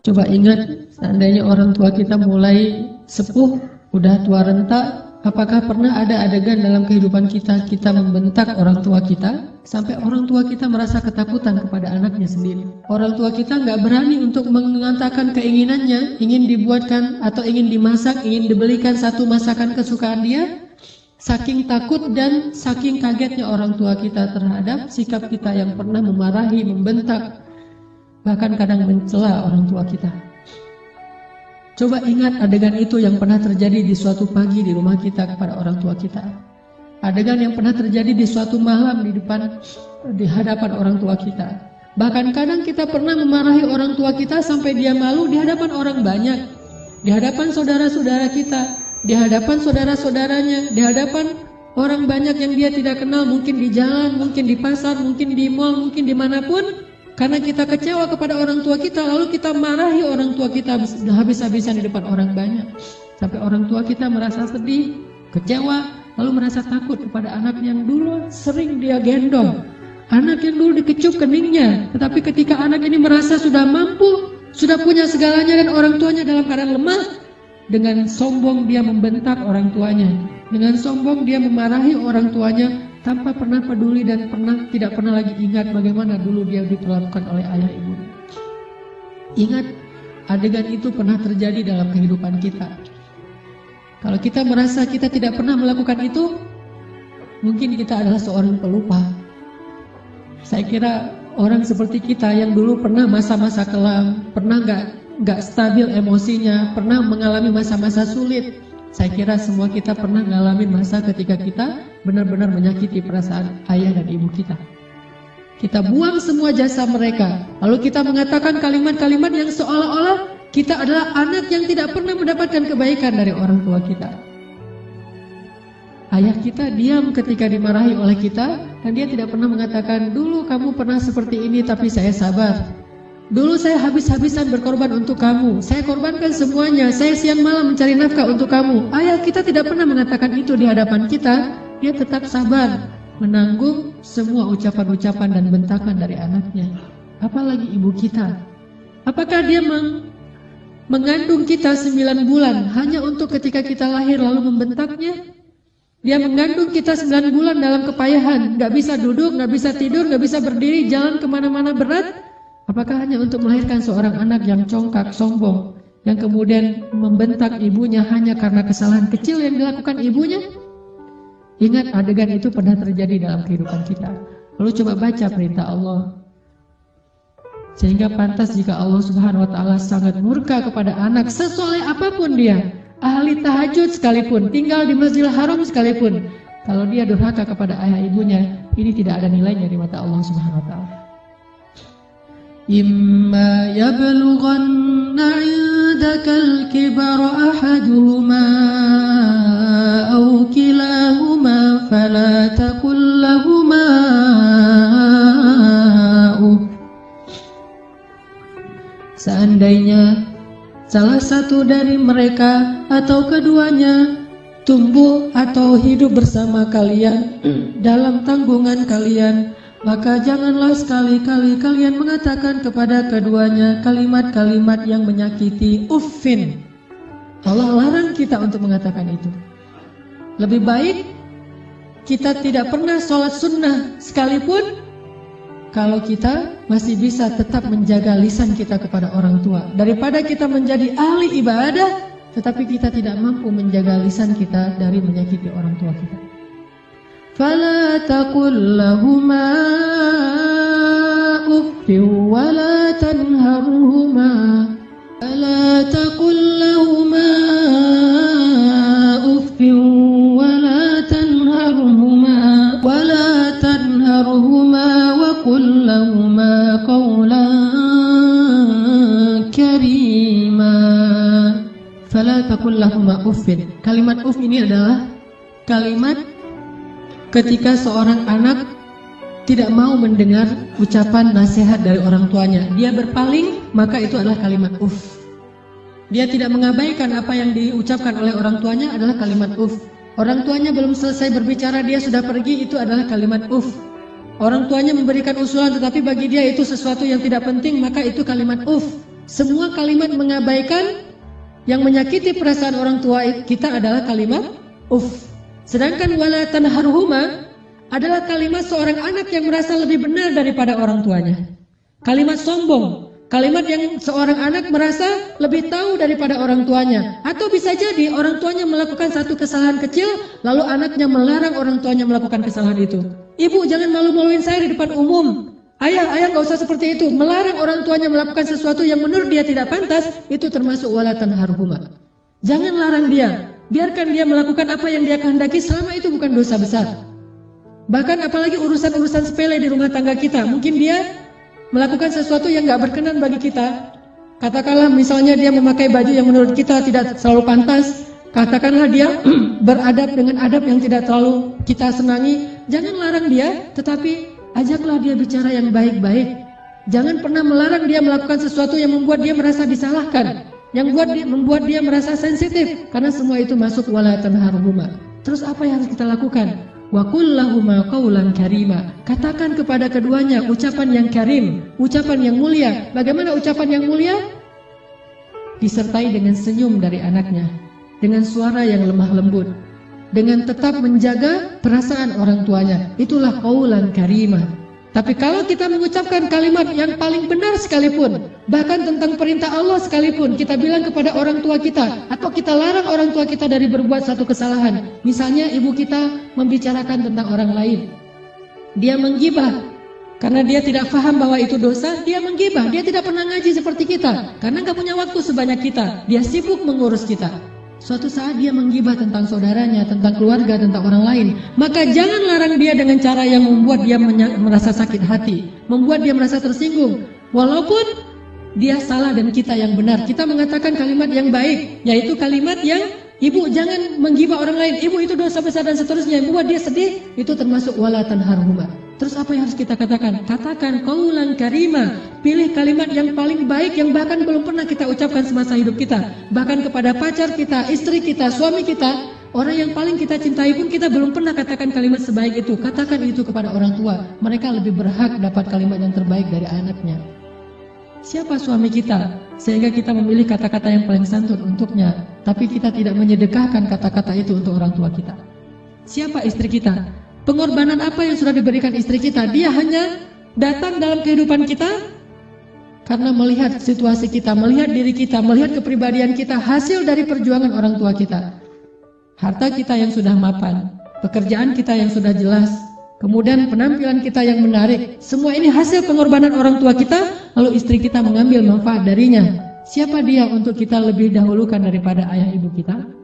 Coba ingat, seandainya orang tua kita mulai sepuh, udah tua renta, apakah pernah ada adegan dalam kehidupan kita, kita membentak orang tua kita, sampai orang tua kita merasa ketakutan kepada anaknya sendiri. Orang tua kita nggak berani untuk mengatakan keinginannya, ingin dibuatkan atau ingin dimasak, ingin dibelikan satu masakan kesukaan dia, saking takut dan saking kagetnya orang tua kita terhadap sikap kita yang pernah memarahi, membentak, bahkan kadang mencela orang tua kita. Coba ingat adegan itu yang pernah terjadi di suatu pagi di rumah kita kepada orang tua kita. Adegan yang pernah terjadi di suatu malam di hadapan orang tua kita. Bahkan kadang kita pernah memarahi orang tua kita sampai dia malu di hadapan orang banyak, di hadapan saudara-saudara kita, di hadapan saudara-saudaranya, di hadapan orang banyak yang dia tidak kenal, mungkin di jalan, mungkin di pasar, mungkin di mal, mungkin dimanapun. Karena kita kecewa kepada orang tua kita, lalu kita marahi orang tua kita habis-habisan di depan orang banyak. Sampai orang tua kita merasa sedih, kecewa, lalu merasa takut kepada anak yang dulu sering dia gendong. Anak yang dulu dikecup keningnya, tetapi ketika anak ini merasa sudah mampu, sudah punya segalanya dan orang tuanya dalam keadaan lemah, dengan sombong dia membentak orang tuanya. Dengan sombong dia memarahi orang tuanya, tanpa pernah peduli dan tidak pernah lagi ingat bagaimana dulu dia diperlakukan oleh ayah ibunya. Ingat, adegan itu pernah terjadi dalam kehidupan kita. Kalau kita merasa kita tidak pernah melakukan itu, mungkin kita adalah seorang pelupa. Saya kira orang seperti kita yang dulu pernah masa-masa kelam, pernah nggak stabil emosinya, pernah mengalami masa-masa sulit. Saya kira semua kita pernah ngalamin masa ketika kita benar-benar menyakiti perasaan ayah dan ibu kita. Kita buang semua jasa mereka, lalu kita mengatakan kalimat-kalimat yang seolah-olah kita adalah anak yang tidak pernah mendapatkan kebaikan dari orang tua kita. Ayah kita diam ketika dimarahi oleh kita, dan dia tidak pernah mengatakan, dulu kamu pernah seperti ini tapi saya sabar. Dulu saya habis-habisan berkorban untuk kamu, saya korbankan semuanya, saya siang malam mencari nafkah untuk kamu. Ayah kita tidak pernah mengatakan itu di hadapan kita. Dia tetap sabar menanggung semua ucapan-ucapan dan bentakan dari anaknya. Apalagi ibu kita. Apakah dia mengandung kita 9 bulan hanya untuk ketika kita lahir lalu membentaknya? Dia mengandung kita 9 bulan dalam kepayahan, gak bisa duduk, gak bisa tidur, gak bisa berdiri, jalan kemana-mana berat. Apakah hanya untuk melahirkan seorang anak yang congkak, sombong, yang kemudian membentak ibunya hanya karena kesalahan kecil yang dilakukan ibunya? Ingat, adegan itu pernah terjadi dalam kehidupan kita. Lalu coba baca perintah Allah. Sehingga pantas jika Allah Subhanahu wa Ta'ala sangat murka kepada anak sesoleh apapun dia, ahli tahajud sekalipun, tinggal di Masjidil Haram sekalipun, kalau dia durhaka kepada ayah ibunya, ini tidak ada nilainya di mata Allah Subhanahu wa Ta'ala. إما يبلغن عندك الكبر أحدهما أو كلاهما فلا تقل لهما Seandainya salah satu dari mereka atau keduanya tumbuh atau hidup bersama kalian dalam tanggungan kalian, maka janganlah sekali-kali kalian mengatakan kepada keduanya kalimat-kalimat yang menyakiti. Uffin. Allah larang kita untuk mengatakan itu. Lebih baik kita tidak pernah sholat sunnah sekalipun, kalau kita masih bisa tetap menjaga lisan kita kepada orang tua, daripada kita menjadi ahli ibadah tetapi kita tidak mampu menjaga lisan kita dari menyakiti orang tua kita. فلا تقل لهما أف ولا تنهرهما فلا تقل لهما أف ولا تنهرهما وقل لهما قولا كريما. فلا تقل لهما أف. Kalimat uff ini adalah kalimat ketika seorang anak tidak mau mendengar ucapan nasihat dari orang tuanya, dia berpaling, maka itu adalah kalimat uff. Dia tidak mengabaikan apa yang diucapkan oleh orang tuanya adalah kalimat uff. Orang tuanya belum selesai berbicara, dia sudah pergi, itu adalah kalimat uff. Orang tuanya memberikan usulan tetapi bagi dia itu sesuatu yang tidak penting, maka itu kalimat uff. Semua kalimat mengabaikan yang menyakiti perasaan orang tua kita adalah kalimat uff. Sedangkan wala tanharhuma adalah kalimat seorang anak yang merasa lebih benar daripada orang tuanya. Kalimat sombong, kalimat yang seorang anak merasa lebih tahu daripada orang tuanya. Atau bisa jadi orang tuanya melakukan satu kesalahan kecil, lalu anaknya melarang orang tuanya melakukan kesalahan itu. Ibu jangan malu-maluin saya di depan umum. Ayah gak usah seperti itu. Melarang orang tuanya melakukan sesuatu yang menurut dia tidak pantas, itu termasuk wala tanharhuma. Jangan larang dia. Biarkan dia melakukan apa yang dia kehendaki selama itu bukan dosa besar. Bahkan apalagi urusan-urusan sepele di rumah tangga kita. Mungkin dia melakukan sesuatu yang gak berkenan bagi kita. Katakanlah misalnya dia memakai baju yang menurut kita tidak selalu pantas. Katakanlah dia beradab dengan adab yang tidak terlalu kita senangi. Jangan larang dia, tetapi ajaklah dia bicara yang baik-baik. Jangan pernah melarang dia melakukan sesuatu yang membuat dia merasa disalahkan, yang membuat dia merasa sensitif, karena semua itu masuk wala tanharhuma. Terus apa yang harus kita lakukan? Wa qul lahuma qawlan karima. Katakan kepada keduanya ucapan yang karim, ucapan yang mulia. Bagaimana ucapan yang mulia? Disertai dengan senyum dari anaknya, dengan suara yang lemah lembut, dengan tetap menjaga perasaan orang tuanya. Itulah qawlan karima. Tapi kalau kita mengucapkan kalimat yang paling benar sekalipun, bahkan tentang perintah Allah sekalipun, kita bilang kepada orang tua kita, atau kita larang orang tua kita dari berbuat satu kesalahan. Misalnya ibu kita membicarakan tentang orang lain, dia menggibah, karena dia tidak paham bahwa itu dosa, dia menggibah. Dia tidak pernah ngaji seperti kita, karena gak punya waktu sebanyak kita, dia sibuk mengurus kita. Suatu saat dia menggibah tentang saudaranya, tentang keluarga, tentang orang lain. Maka jangan larang dia dengan cara yang membuat dia merasa sakit hati, membuat dia merasa tersinggung. Walaupun dia salah dan kita yang benar, kita mengatakan kalimat yang baik, yaitu kalimat yang ibu jangan menggibah orang lain, ibu itu dosa besar dan seterusnya, yang membuat dia sedih, itu termasuk wala tanharhuma. Terus apa yang harus kita katakan? Katakan qaulan karima. Pilih kalimat yang paling baik yang bahkan belum pernah kita ucapkan semasa hidup kita. Bahkan kepada pacar kita, istri kita, suami kita, orang yang paling kita cintai pun kita belum pernah katakan kalimat sebaik itu. Katakan itu kepada orang tua. Mereka lebih berhak dapat kalimat yang terbaik dari anaknya. Siapa suami kita? Sehingga kita memilih kata-kata yang paling santun untuknya, tapi kita tidak menyedekahkan kata-kata itu untuk orang tua kita. Siapa istri kita? Pengorbanan apa yang sudah diberikan istri kita? Dia hanya datang dalam kehidupan kita karena melihat situasi kita, melihat diri kita, melihat kepribadian kita, hasil dari perjuangan orang tua kita. Harta kita yang sudah mapan, pekerjaan kita yang sudah jelas, kemudian penampilan kita yang menarik, semua ini hasil pengorbanan orang tua kita, lalu istri kita mengambil manfaat darinya. Siapa dia untuk kita lebih dahulukan daripada ayah ibu kita?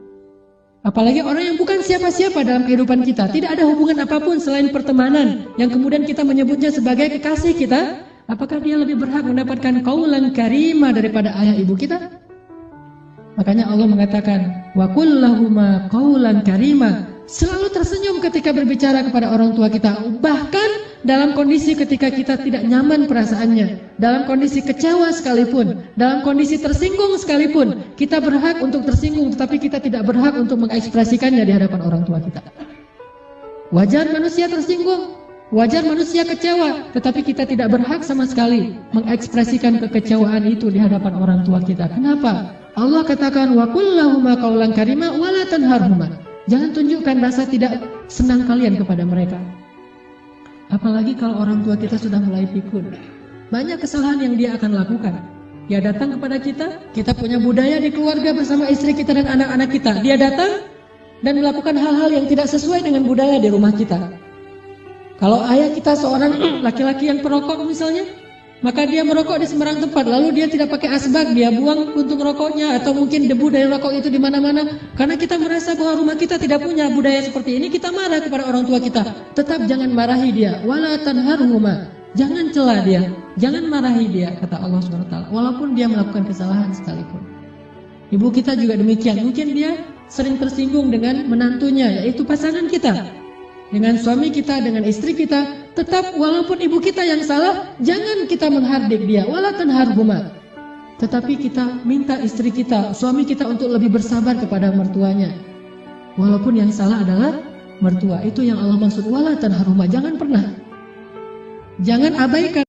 Apalagi orang yang bukan siapa-siapa dalam kehidupan kita, tidak ada hubungan apapun selain pertemanan, yang kemudian kita menyebutnya sebagai kekasih kita. Apakah dia lebih berhak mendapatkan qaulan karima daripada ayah ibu kita? Makanya Allah mengatakan wa qul lahuma qaulan karima. Selalu tersenyum ketika berbicara kepada orang tua kita, bahkan dalam kondisi ketika kita tidak nyaman perasaannya, dalam kondisi kecewa sekalipun, dalam kondisi tersinggung sekalipun, kita berhak untuk tersinggung, tetapi kita tidak berhak untuk mengekspresikannya di hadapan orang tua kita. Wajar manusia tersinggung, wajar manusia kecewa, tetapi kita tidak berhak sama sekali mengekspresikan kekecewaan itu di hadapan orang tua kita. Kenapa? Allah katakan wa qul lahuma qaulan karima wa la tanharhuma. Jangan tunjukkan rasa tidak senang kalian kepada mereka. Apalagi kalau orang tua kita sudah mulai pikun. Banyak kesalahan yang dia akan lakukan. Dia datang kepada kita, kita punya budaya di keluarga bersama istri kita dan anak-anak kita. Dia datang dan melakukan hal-hal yang tidak sesuai dengan budaya di rumah kita. Kalau ayah kita seorang laki-laki yang perokok misalnya, maka dia merokok di sembarang tempat, lalu dia tidak pakai asbak, dia buang puntung rokoknya, atau mungkin debu dari rokok itu di mana-mana. Karena kita merasa bahwa rumah kita tidak punya budaya seperti ini, kita marah kepada orang tua kita. Tetap jangan marahi dia, wala tanharhuma. Jangan cela dia, jangan marahi dia, kata Allah SWT. Walaupun dia melakukan kesalahan sekalipun. Ibu kita juga demikian. Mungkin dia sering tersinggung dengan menantunya, yaitu pasangan kita, dengan suami kita, dengan istri kita. Tetap walaupun ibu kita yang salah, jangan kita menghardik dia, wala tanharhuma. Tetapi kita minta istri kita, suami kita untuk lebih bersabar kepada mertuanya. Walaupun yang salah adalah mertua. Itu yang Allah maksud wala tanharhuma. Jangan pernah, jangan abaikan